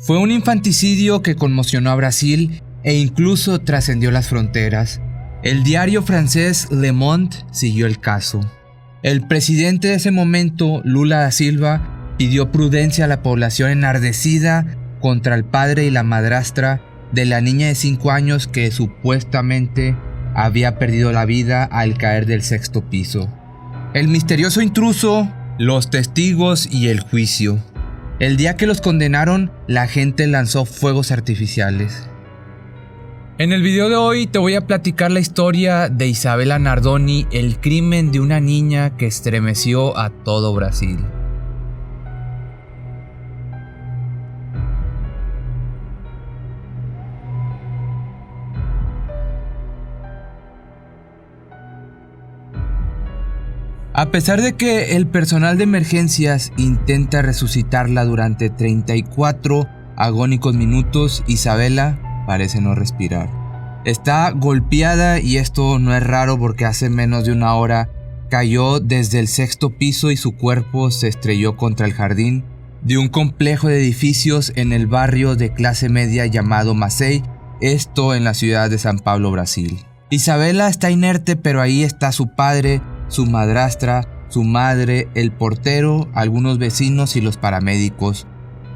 Fue un infanticidio que conmocionó a Brasil e incluso trascendió las fronteras. El diario francés Le Monde siguió el caso. El presidente de ese momento, Lula da Silva, pidió prudencia a la población enardecida contra el padre y la madrastra de la niña de 5 años que supuestamente había perdido la vida al caer del 6º piso. El misterioso intruso, los testigos y el juicio. El día que los condenaron, la gente lanzó fuegos artificiales. En el video de hoy te voy a platicar la historia de Isabela Nardoni, el crimen de una niña que estremeció a todo Brasil. A pesar de que el personal de emergencias intenta resucitarla durante 34 agónicos minutos, Isabela parece no respirar. Está golpeada y esto no es raro porque hace menos de una hora cayó desde el 6º piso y su cuerpo se estrelló contra el jardín de un complejo de edificios en el barrio de clase media llamado Macei, esto en la ciudad de San Pablo, Brasil. Isabela está inerte, pero ahí está su padre, su madrastra, su madre, el portero, algunos vecinos y los paramédicos.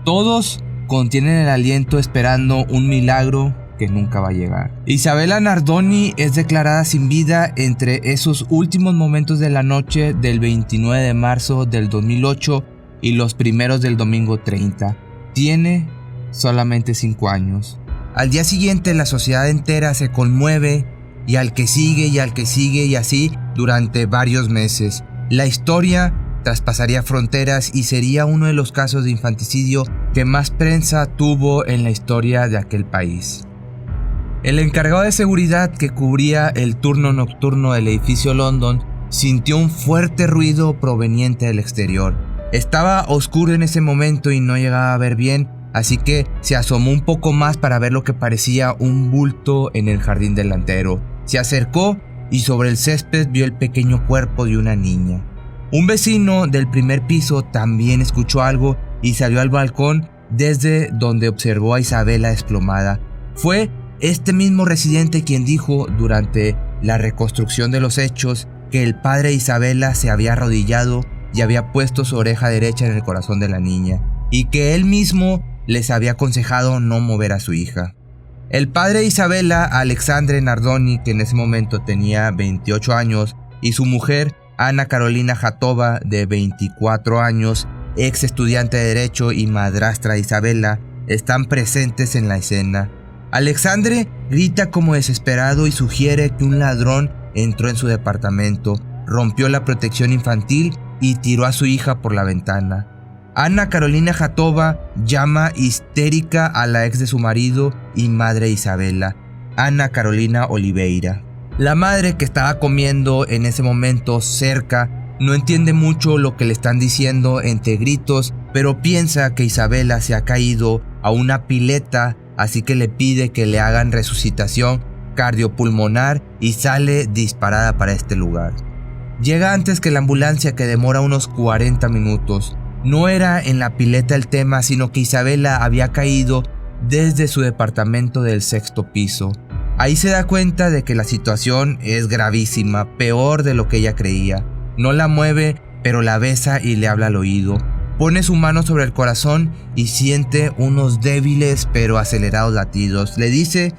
Todos contienen el aliento esperando un milagro que nunca va a llegar. Isabela Nardoni es declarada sin vida entre esos últimos momentos de la noche del 29 de marzo del 2008 y los primeros del domingo 30. Tiene solamente 5 años. Al día siguiente la sociedad entera se conmueve y al que sigue y al que sigue y así durante varios meses. La historia traspasaría fronteras y sería uno de los casos de infanticidio que más prensa tuvo en la historia de aquel país. El encargado de seguridad que cubría el turno nocturno del edificio London sintió un fuerte ruido proveniente del exterior. Estaba oscuro en ese momento y no llegaba a ver bien, así que se asomó un poco más para ver lo que parecía un bulto en el jardín delantero. Se acercó y sobre el césped vio el pequeño cuerpo de una niña. Un vecino del primer piso también escuchó algo y salió al balcón desde donde observó a Isabela desplomada. Fue este mismo residente quien dijo durante la reconstrucción de los hechos que el padre de Isabela se había arrodillado y había puesto su oreja derecha en el corazón de la niña y que él mismo les había aconsejado no mover a su hija. El padre de Isabela, Alexandre Nardoni, que en ese momento tenía 28 años, y su mujer, Ana Carolina Jatova, de 24 años, ex estudiante de Derecho y madrastra de Isabela, están presentes en la escena. Alexandre grita como desesperado y sugiere que un ladrón entró en su departamento, rompió la protección infantil y tiró a su hija por la ventana. Ana Carolina Jatova llama histérica a la ex de su marido y madre de Isabela, Ana Carolina Oliveira. La madre, que estaba comiendo en ese momento cerca, no entiende mucho lo que le están diciendo entre gritos, pero piensa que Isabela se ha caído a una pileta, así que le pide que le hagan resucitación cardiopulmonar y sale disparada para este lugar. Llega antes que la ambulancia, que demora unos 40 minutos. No era en la pileta el tema, sino que Isabela había caído desde su departamento del 6º piso. Ahí se da cuenta de que la situación es gravísima, peor de lo que ella creía. No la mueve, pero la besa y le habla al oído. Pone su mano sobre el corazón y siente unos débiles pero acelerados latidos. Le dice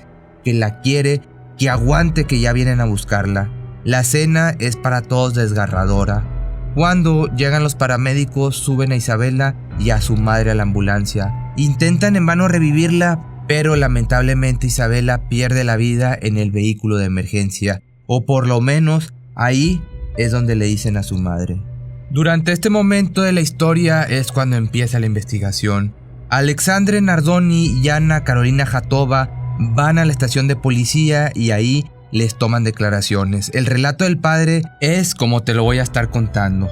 que la quiere, que aguante, que ya vienen a buscarla. La escena es para todos desgarradora. Cuando llegan los paramédicos, suben a Isabela y a su madre a la ambulancia. Intentan en vano revivirla, pero lamentablemente Isabela pierde la vida en el vehículo de emergencia, o por lo menos ahí es donde le dicen a su madre. Durante este momento de la historia es cuando empieza la investigación. Alexandre Nardoni y Ana Carolina Jatova van a la estación de policía y ahí les toman declaraciones. El relato del padre es como te lo voy a estar contando.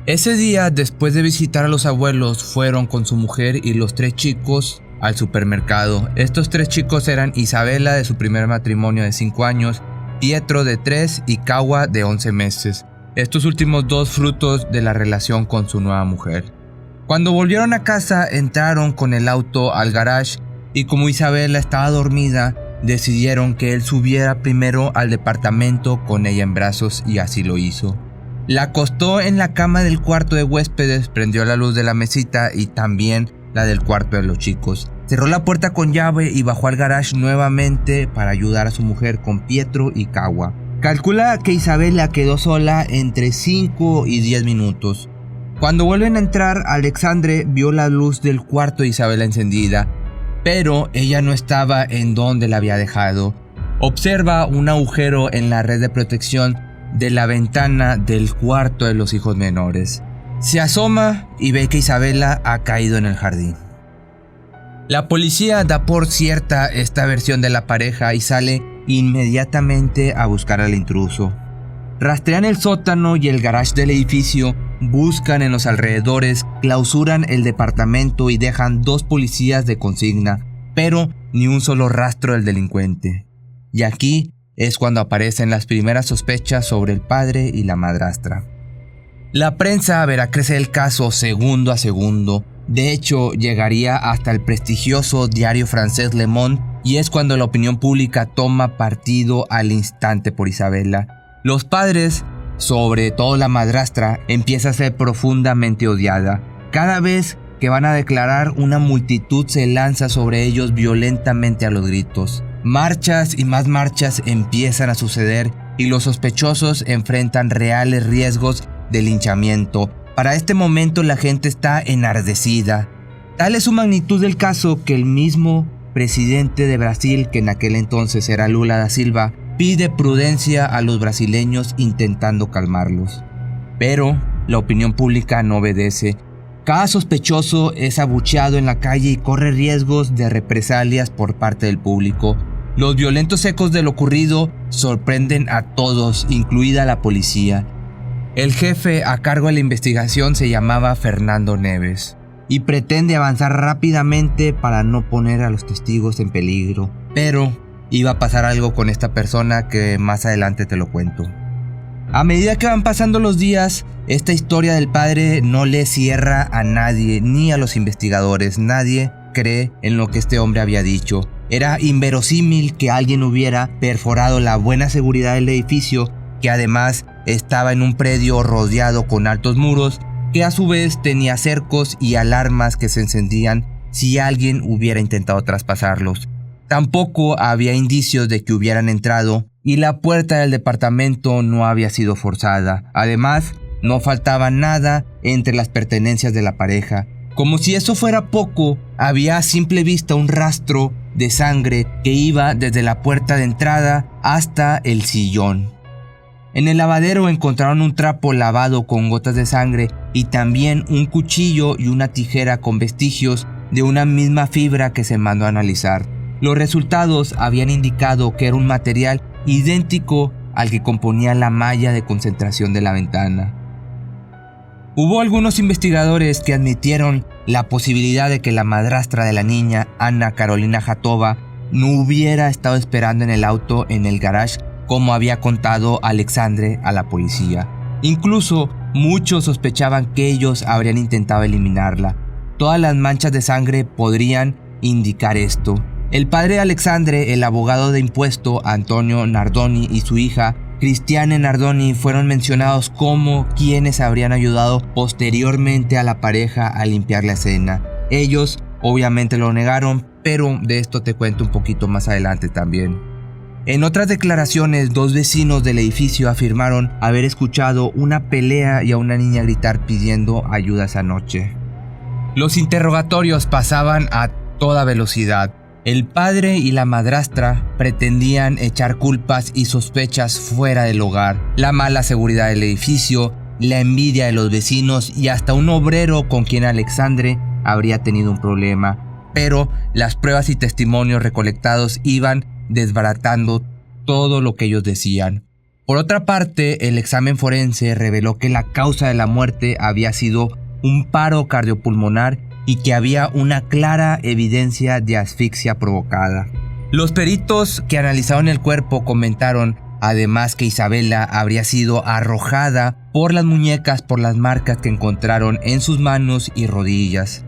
Ese día, después de visitar a los abuelos, fueron con su mujer y los 3 chicos al supermercado. Estos 3 chicos eran Isabela, de su primer matrimonio de 5 años, Pietro, de 3 y Kawa, de 11 meses. Estos últimos 2 frutos de la relación con su nueva mujer. Cuando volvieron a casa, entraron con el auto al garage y como Isabela estaba dormida, decidieron que él subiera primero al departamento con ella en brazos y así lo hizo. La acostó en la cama del cuarto de huéspedes, prendió la luz de la mesita y también la del cuarto de los chicos. Cerró la puerta con llave y bajó al garage nuevamente para ayudar a su mujer con Pietro y Kawa. Calcula que Isabela quedó sola entre 5 y 10 minutos. Cuando vuelven a entrar, Alexandre vio la luz del cuarto de Isabela encendida, pero ella no estaba en donde la había dejado. Observa un agujero en la red de protección de la ventana del cuarto de los hijos menores. Se asoma y ve que Isabela ha caído en el jardín. La policía da por cierta esta versión de la pareja y sale inmediatamente a buscar al intruso. Rastrean el sótano y el garage del edificio, buscan en los alrededores, clausuran el departamento y dejan 2 policías de consigna, pero ni un solo rastro del delincuente. Y aquí es cuando aparecen las primeras sospechas sobre el padre y la madrastra. La prensa verá crecer el caso segundo a segundo. De hecho, llegaría hasta el prestigioso diario francés Le Monde y es cuando la opinión pública toma partido al instante por Isabela. Los padres, sobre todo la madrastra, empieza a ser profundamente odiada. Cada vez que van a declarar, una multitud se lanza sobre ellos violentamente a los gritos. Marchas y más marchas empiezan a suceder y los sospechosos enfrentan reales riesgos de linchamiento. Para este momento la gente está enardecida. Tal es su magnitud del caso que el mismo presidente de Brasil, que en aquel entonces era Lula da Silva, pide prudencia a los brasileños intentando calmarlos. Pero la opinión pública no obedece. Cada sospechoso es abucheado en la calle y corre riesgos de represalias por parte del público. Los violentos ecos de lo ocurrido sorprenden a todos, incluida la policía. El jefe a cargo de la investigación se llamaba Fernando Neves y pretende avanzar rápidamente para no poner a los testigos en peligro. Pero iba a pasar algo con esta persona que más adelante te lo cuento. A medida que van pasando los días, esta historia del padre no le cierra a nadie, ni a los investigadores. Nadie cree en lo que este hombre había dicho. Era inverosímil que alguien hubiera perforado la buena seguridad del edificio, que además estaba en un predio rodeado con altos muros, que a su vez tenía cercos y alarmas que se encendían si alguien hubiera intentado traspasarlos. Tampoco había indicios de que hubieran entrado y la puerta del departamento no había sido forzada. Además, no faltaba nada entre las pertenencias de la pareja. Como si eso fuera poco, había a simple vista un rastro de sangre que iba desde la puerta de entrada hasta el sillón. En el lavadero encontraron un trapo lavado con gotas de sangre y también un cuchillo y una tijera con vestigios de una misma fibra que se mandó a analizar. Los resultados habían indicado que era un material idéntico al que componía la malla de concentración de la ventana. Hubo algunos investigadores que admitieron la posibilidad de que la madrastra de la niña, Ana Carolina Jatova, no hubiera estado esperando en el auto en el garage como había contado Alexandre a la policía. Incluso muchos sospechaban que ellos habrían intentado eliminarla. Todas las manchas de sangre podrían indicar esto. El padre de Alexandre, el abogado de impuesto Antonio Nardoni y su hija Cristiane Nardoni fueron mencionados como quienes habrían ayudado posteriormente a la pareja a limpiar la escena. Ellos obviamente lo negaron, pero de esto te cuento un poquito más adelante también. En otras declaraciones, 2 vecinos del edificio afirmaron haber escuchado una pelea y a una niña gritar pidiendo ayuda esa noche. Los interrogatorios pasaban a toda velocidad. El padre y la madrastra pretendían echar culpas y sospechas fuera del hogar, la mala seguridad del edificio, la envidia de los vecinos y hasta un obrero con quien Alexandre habría tenido un problema. Pero las pruebas y testimonios recolectados iban desbaratando todo lo que ellos decían. Por otra parte, el examen forense reveló que la causa de la muerte había sido un paro cardiopulmonar y que había una clara evidencia de asfixia provocada. Los peritos que analizaron el cuerpo comentaron además que Isabela habría sido arrojada por las muñecas por las marcas que encontraron en sus manos y rodillas.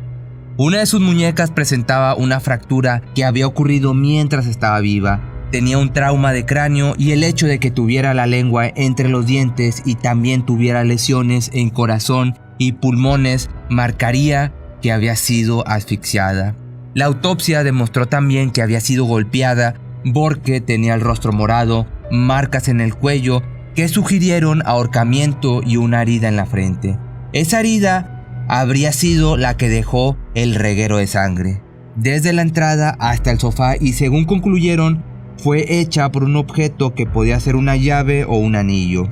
Una de sus muñecas presentaba una fractura que había ocurrido mientras estaba viva. Tenía un trauma de cráneo y el hecho de que tuviera la lengua entre los dientes y también tuviera lesiones en corazón y pulmones marcaría que había sido asfixiada. La autopsia demostró también que había sido golpeada porque tenía el rostro morado, marcas en el cuello que sugirieron ahorcamiento y una herida en la frente. Esa herida habría sido la que dejó el reguero de sangre desde la entrada hasta el sofá y, según concluyeron, fue hecha por un objeto que podía ser una llave o un anillo,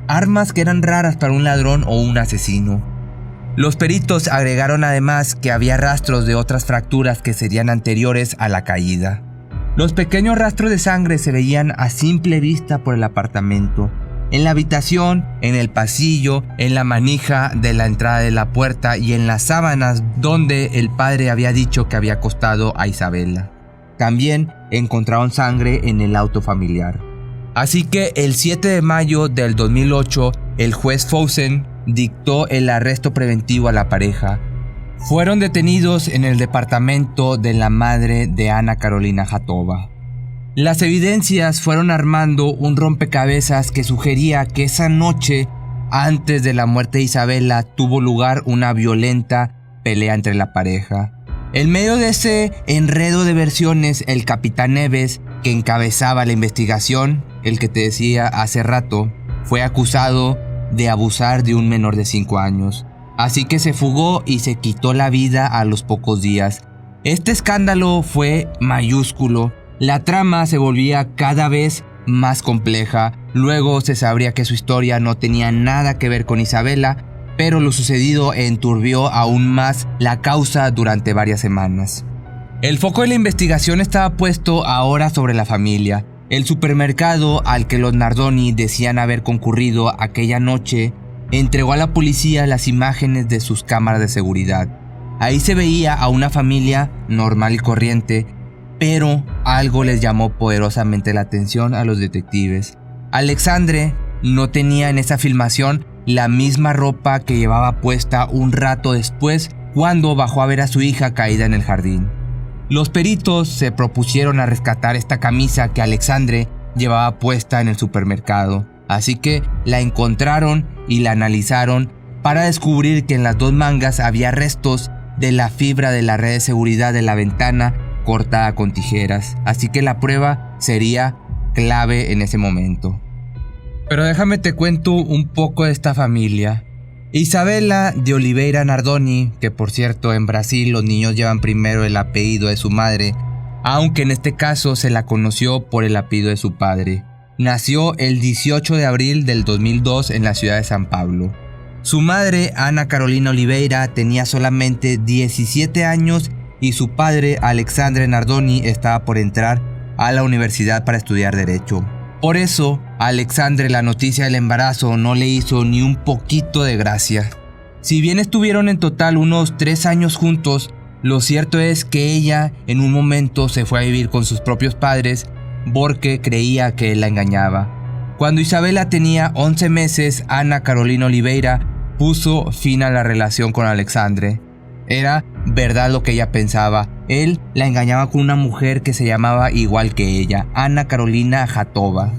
armas que eran raras para un ladrón o un asesino. Los peritos agregaron además que había rastros de otras fracturas que serían anteriores a la caída. Los pequeños rastros de sangre se veían a simple vista por el apartamento, en la habitación, en el pasillo, en la manija de la entrada de la puerta y en las sábanas donde el padre había dicho que había acostado a Isabela. También encontraron sangre en el auto familiar. Así que el 7 de mayo del 2008, el juez Fousen dictó el arresto preventivo a la pareja. Fueron detenidos en el departamento de la madre de Ana Carolina Jatova. Las evidencias fueron armando un rompecabezas que sugería que esa noche, antes de la muerte de Isabela, tuvo lugar una violenta pelea entre la pareja. En medio de ese enredo de versiones, el capitán Neves, que encabezaba la investigación, el que te decía hace rato, fue acusado de abusar de un menor de 5 años. Así que se fugó y se quitó la vida a los pocos días. Este escándalo fue mayúsculo. La trama se volvía cada vez más compleja. Luego se sabría que su historia no tenía nada que ver con Isabela, pero lo sucedido enturbió aún más la causa durante varias semanas. El foco de la investigación estaba puesto ahora sobre la familia. El supermercado al que los Nardoni decían haber concurrido aquella noche entregó a la policía las imágenes de sus cámaras de seguridad. Ahí se veía a una familia normal y corriente, pero algo les llamó poderosamente la atención a los detectives. Alexandre no tenía en esa filmación la misma ropa que llevaba puesta un rato después cuando bajó a ver a su hija caída en el jardín. Los peritos se propusieron a rescatar esta camisa que Alexandre llevaba puesta en el supermercado, así que la encontraron y la analizaron para descubrir que en las dos mangas había restos de la fibra de la red de seguridad de la ventana cortada con tijeras, así que la prueba sería clave en ese momento. Pero déjame te cuento un poco de esta familia. Isabela de Oliveira Nardoni, que por cierto en Brasil los niños llevan primero el apellido de su madre, aunque en este caso se la conoció por el apellido de su padre. Nació el 18 de abril del 2002 en la ciudad de San Pablo. Su madre, Ana Carolina Oliveira, tenía solamente 17 años y su padre, Alexandre Nardoni, estaba por entrar a la universidad para estudiar Derecho. Por eso, a Alexandre la noticia del embarazo no le hizo ni un poquito de gracia. Si bien estuvieron en total unos 3 años juntos, lo cierto es que ella en un momento se fue a vivir con sus propios padres porque creía que él la engañaba. Cuando Isabela tenía 11 meses, Ana Carolina Oliveira puso fin a la relación con Alexandre. Era verdad lo que ella pensaba. Él la engañaba con una mujer que se llamaba igual que ella, Ana Carolina Jatova.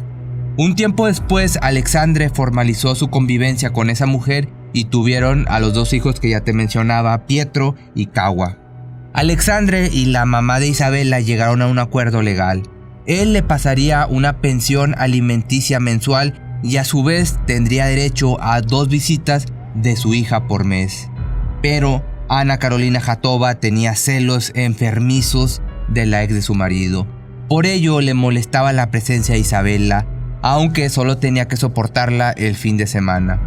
Un tiempo después, Alexandre formalizó su convivencia con esa mujer y tuvieron a los 2 hijos que ya te mencionaba, Pietro y Kawa. Alexandre y la mamá de Isabela llegaron a un acuerdo legal. Él le pasaría una pensión alimenticia mensual y a su vez tendría derecho a 2 visitas de su hija por mes. Pero Ana Carolina Jatova tenía celos enfermizos de la ex de su marido. Por ello le molestaba la presencia de Isabela, aunque solo tenía que soportarla el fin de semana.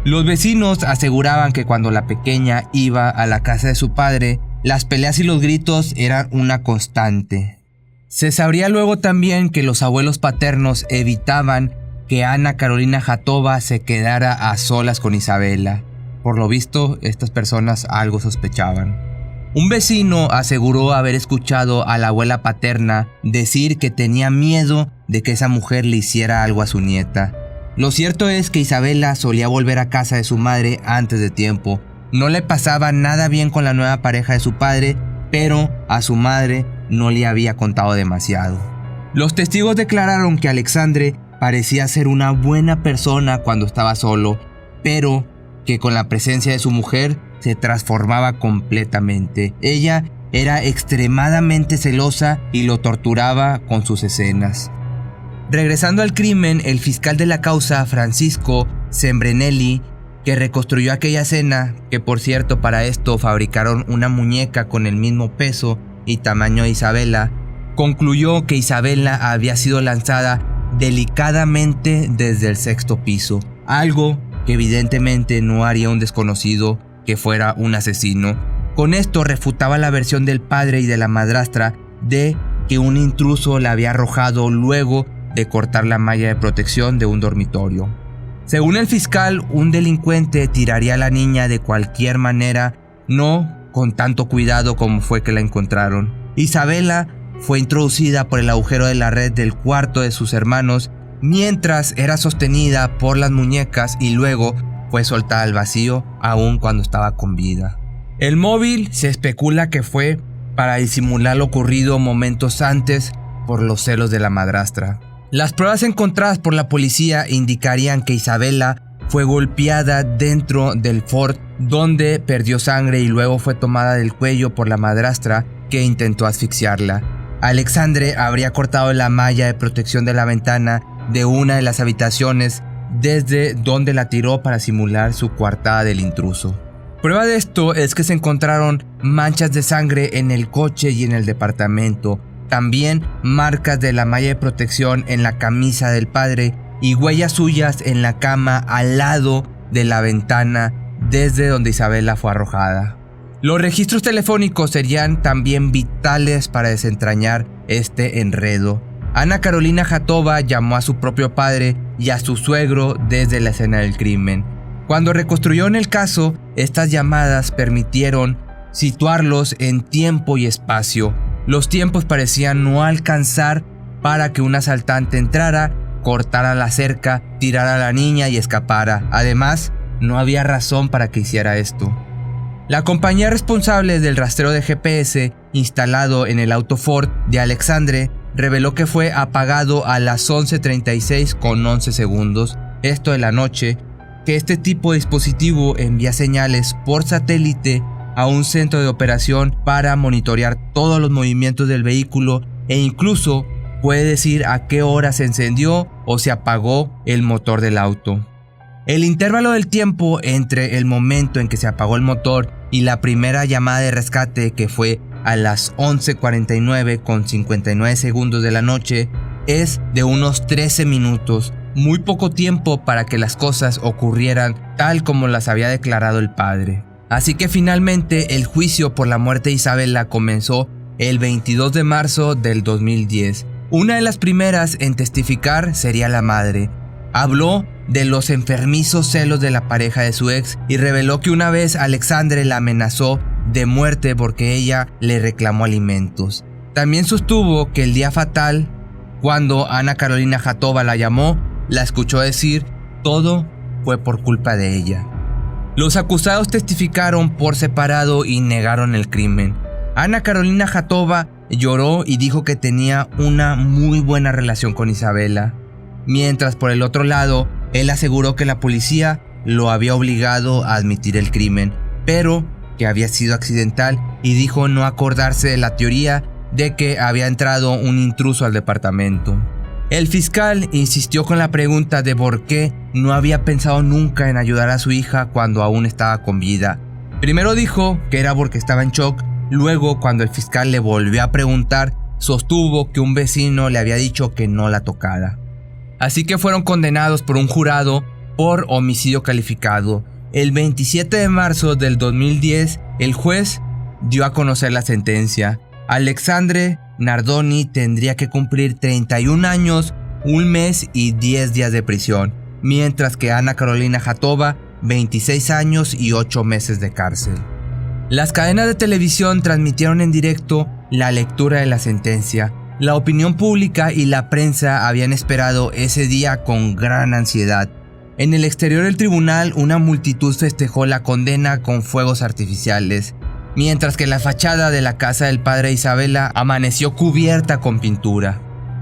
Los vecinos aseguraban que cuando la pequeña iba a la casa de su padre, las peleas y los gritos eran una constante. Se sabría luego también que los abuelos paternos evitaban que Ana Carolina Jatova se quedara a solas con Isabela. Por lo visto, estas personas algo sospechaban. Un vecino aseguró haber escuchado a la abuela paterna decir que tenía miedo de que esa mujer le hiciera algo a su nieta. Lo cierto es que Isabela solía volver a casa de su madre antes de tiempo. No le pasaba nada bien con la nueva pareja de su padre, pero a su madre no le había contado demasiado. Los testigos declararon que Alexandre parecía ser una buena persona cuando estaba solo, pero que con la presencia de su mujer se transformaba completamente. Ella era extremadamente celosa y lo torturaba con sus escenas. Regresando al crimen, el fiscal de la causa, Francisco Sembrenelli, que reconstruyó aquella escena, que por cierto para esto fabricaron una muñeca con el mismo peso y tamaño de Isabela, concluyó que Isabela había sido lanzada delicadamente desde el 6º piso, algo que evidentemente no haría un desconocido que fuera un asesino. Con esto refutaba la versión del padre y de la madrastra de que un intruso la había arrojado luego de cortar la malla de protección de un dormitorio. Según el fiscal, un delincuente tiraría a la niña de cualquier manera, no con tanto cuidado como fue que la encontraron. Isabela fue introducida por el agujero de la red del cuarto de sus hermanos, mientras era sostenida por las muñecas y luego fue soltada al vacío, aun cuando estaba con vida. El móvil se especula que fue para disimular lo ocurrido momentos antes por los celos de la madrastra. Las pruebas encontradas por la policía indicarían que Isabela fue golpeada dentro del Ford, donde perdió sangre y luego fue tomada del cuello por la madrastra, que intentó asfixiarla. Alexandre habría cortado la malla de protección de la ventana de una de las habitaciones desde donde la tiró para simular su coartada del intruso. Prueba de esto es que se encontraron manchas de sangre en el coche y en el departamento. También marcas de la malla de protección en la camisa del padre y huellas suyas en la cama al lado de la ventana desde donde Isabela fue arrojada. Los registros telefónicos serían también vitales para desentrañar este enredo. Ana Carolina Jatova llamó a su propio padre y a su suegro desde la escena del crimen. Cuando reconstruyeron el caso, estas llamadas permitieron situarlos en tiempo y espacio. Los tiempos parecían no alcanzar para que un asaltante entrara, cortara la cerca, tirara a la niña y escapara. Además, no había razón para que hiciera esto. La compañía responsable del rastreo de GPS instalado en el auto Ford de Alexandre reveló que fue apagado a las 11:36 con 11 segundos, esto de la noche, que este tipo de dispositivo envía señales por satélite a un centro de operación para monitorear todos los movimientos del vehículo e incluso puede decir a qué hora se encendió o se apagó el motor del auto. El intervalo del tiempo entre el momento en que se apagó el motor y la primera llamada de rescate, que fue a las 11:49 con 59 segundos de la noche, es de unos 13 minutos, muy poco tiempo para que las cosas ocurrieran tal como las había declarado el padre. Así que finalmente el juicio por la muerte de Isabela comenzó el 22 de marzo del 2010. Una de las primeras en testificar sería la madre. Habló de los enfermizos celos de la pareja de su ex y reveló que una vez Alexandre la amenazó de muerte porque ella le reclamó alimentos. También sostuvo que el día fatal, cuando Ana Carolina Jatova la llamó, la escuchó decir todo fue por culpa de ella. Los acusados testificaron por separado y negaron el crimen. Ana Carolina Jatova lloró y dijo que tenía una muy buena relación con Isabela, mientras por el otro lado, él aseguró que la policía lo había obligado a admitir el crimen, pero que había sido accidental y dijo no acordarse de la teoría de que había entrado un intruso al departamento. El fiscal insistió con la pregunta de por qué no había pensado nunca en ayudar a su hija cuando aún estaba con vida. Primero dijo que era porque estaba en shock, luego cuando el fiscal le volvió a preguntar, sostuvo que un vecino le había dicho que no la tocara. Así que fueron condenados por un jurado por homicidio calificado. El 27 de marzo del 2010, el juez dio a conocer la sentencia. Alexandre Nardoni tendría que cumplir 31 años, 1 mes y 10 días de prisión, mientras que Ana Carolina Jatova 26 años y 8 meses de cárcel. Las cadenas de televisión transmitieron en directo la lectura de la sentencia. La opinión pública y la prensa habían esperado ese día con gran ansiedad. En el exterior del tribunal, una multitud festejó la condena con fuegos artificiales, mientras que la fachada de la casa del padre de Isabela amaneció cubierta con pintura.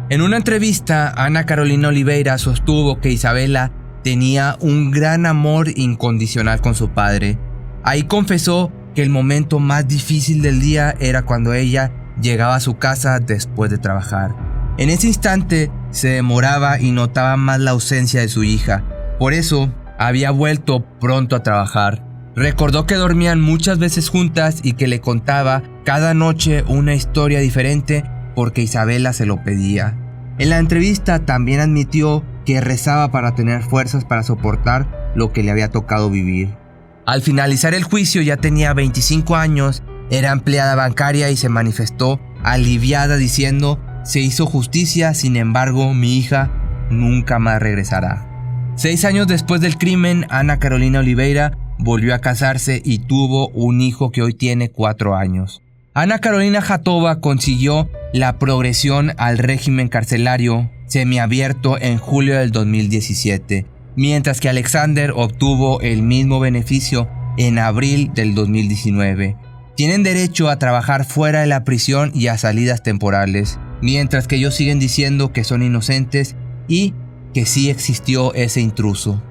En una entrevista, Ana Carolina Oliveira sostuvo que Isabela tenía un gran amor incondicional con su padre. Ahí confesó que el momento más difícil del día era cuando ella llegaba a su casa después de trabajar. En ese instante se demoraba y notaba más la ausencia de su hija. Por eso había vuelto pronto a trabajar. Recordó que dormían muchas veces juntas y que le contaba cada noche una historia diferente porque Isabela se lo pedía. En la entrevista también admitió que rezaba para tener fuerzas para soportar lo que le había tocado vivir. Al finalizar el juicio ya tenía 25 años, era empleada bancaria y se manifestó aliviada diciendo: "Se hizo justicia, sin embargo mi hija nunca más regresará". 6 años después del crimen, Ana Carolina Oliveira volvió a casarse y tuvo un hijo que hoy tiene 4 años. Ana Carolina Jatova consiguió la progresión al régimen carcelario semiabierto en julio del 2017, mientras que Alexander obtuvo el mismo beneficio en abril del 2019. Tienen derecho a trabajar fuera de la prisión y a salidas temporales, mientras que ellos siguen diciendo que son inocentes y que sí existió ese intruso.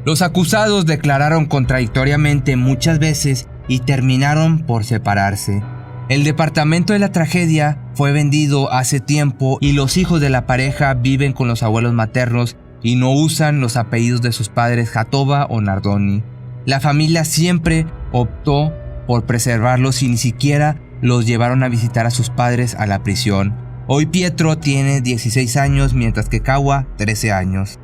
Los acusados declararon contradictoriamente muchas veces y terminaron por separarse. El departamento de la tragedia fue vendido hace tiempo y los hijos de la pareja viven con los abuelos maternos y no usan los apellidos de sus padres Jatova o Nardoni. La familia siempre optó por preservarlos y ni siquiera los llevaron a visitar a sus padres a la prisión. Hoy Pietro tiene 16 años mientras que Kawa 13 años.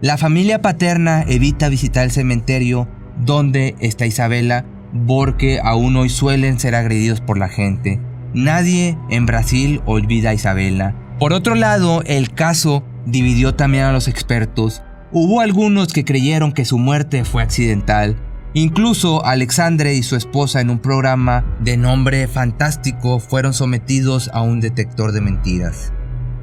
La familia paterna evita visitar el cementerio donde está Isabela porque aún hoy suelen ser agredidos por la gente. Nadie en Brasil olvida a Isabela. Por otro lado, el caso dividió también a los expertos. Hubo algunos que creyeron que su muerte fue accidental. Incluso Alexandre y su esposa en un programa de nombre fantástico fueron sometidos a un detector de mentiras.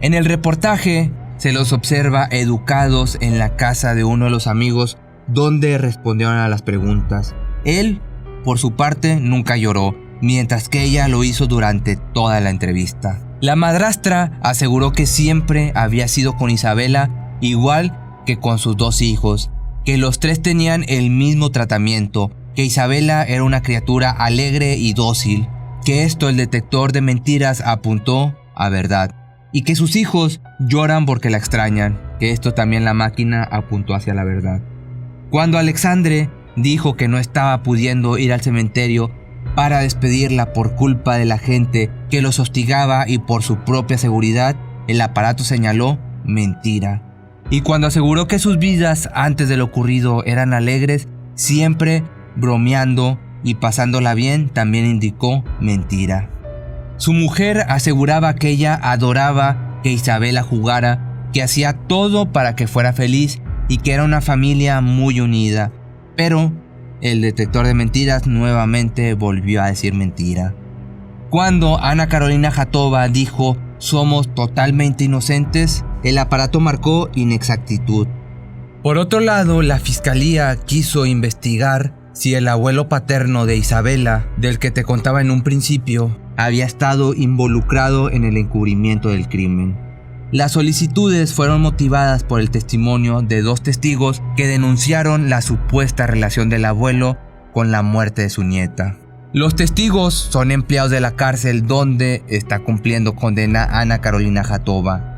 En el reportaje se los observa educados en la casa de uno de los amigos donde respondieron a las preguntas. Él, por su parte, nunca lloró, mientras que ella lo hizo durante toda la entrevista. La madrastra aseguró que siempre había sido con Isabela, igual que con sus 2 hijos, que los 3 tenían el mismo tratamiento, que Isabela era una criatura alegre y dócil, que esto el detector de mentiras apuntó a verdad, y que sus hijos lloran porque la extrañan, que esto también la máquina apuntó hacia la verdad. Cuando Alexandre dijo que no estaba pudiendo ir al cementerio para despedirla por culpa de la gente que los hostigaba y por su propia seguridad, el aparato señaló mentira. Y cuando aseguró que sus vidas antes de lo ocurrido eran alegres, siempre bromeando y pasándola bien, también indicó mentira. Su mujer aseguraba que ella adoraba que Isabela jugara, que hacía todo para que fuera feliz y que era una familia muy unida. Pero el detector de mentiras nuevamente volvió a decir mentira. Cuando Ana Carolina Jatova dijo "somos totalmente inocentes", el aparato marcó inexactitud. Por otro lado, la fiscalía quiso investigar si el abuelo paterno de Isabela, del que te contaba en un principio, había estado involucrado en el encubrimiento del crimen. Las solicitudes fueron motivadas por el testimonio de 2 testigos que denunciaron la supuesta relación del abuelo con la muerte de su nieta. Los testigos son empleados de la cárcel donde está cumpliendo condena Ana Carolina Jatova.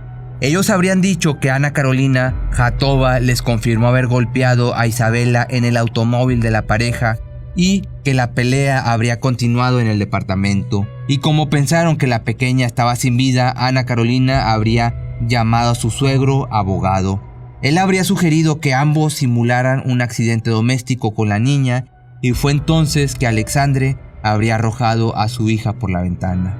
Ellos habrían dicho que Ana Carolina Jatova les confirmó haber golpeado a Isabela en el automóvil de la pareja y que la pelea habría continuado en el departamento. Y como pensaron que la pequeña estaba sin vida, Ana Carolina habría llamado a su suegro abogado. Él habría sugerido que ambos simularan un accidente doméstico con la niña y fue entonces que Alexandre habría arrojado a su hija por la ventana.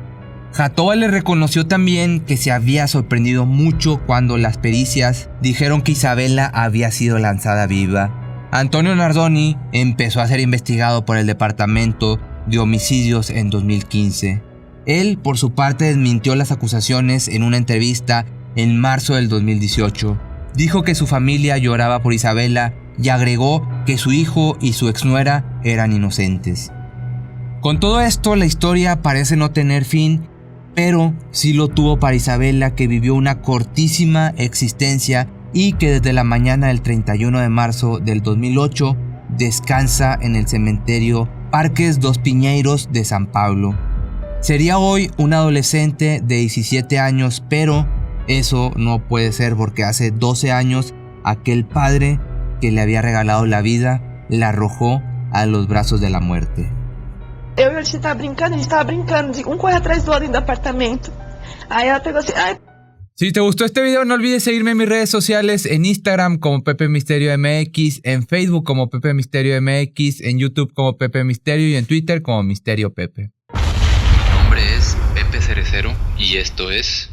Jatova le reconoció también que se había sorprendido mucho cuando las pericias dijeron que Isabela había sido lanzada viva. Antonio Nardoni empezó a ser investigado por el Departamento de Homicidios en 2015. Él, por su parte, desmintió las acusaciones en una entrevista en marzo del 2018. Dijo que su familia lloraba por Isabela y agregó que su hijo y su exnuera eran inocentes. Con todo esto, la historia parece no tener fin, pero sí lo tuvo para Isabela, que vivió una cortísima existencia y que desde la mañana del 31 de marzo del 2008 descansa en el cementerio Parques dos Pinheiros de San Pablo. Sería hoy un adolescente de 17 años, pero eso no puede ser porque hace 12 años aquel padre que le había regalado la vida la arrojó a los brazos de la muerte. Eu e a gente estava brincando, corre atrás do outro do apartamento. Aí ela pegou assim, ai. Si te gustó este video, no olvides seguirme en mis redes sociales, en Instagram como Pepe Misterio MX, en Facebook como Pepe Misterio MX, en YouTube como Pepe Misterio y en Twitter como Misterio Pepe. Mi nombre es Pepe Cerecero y esto es...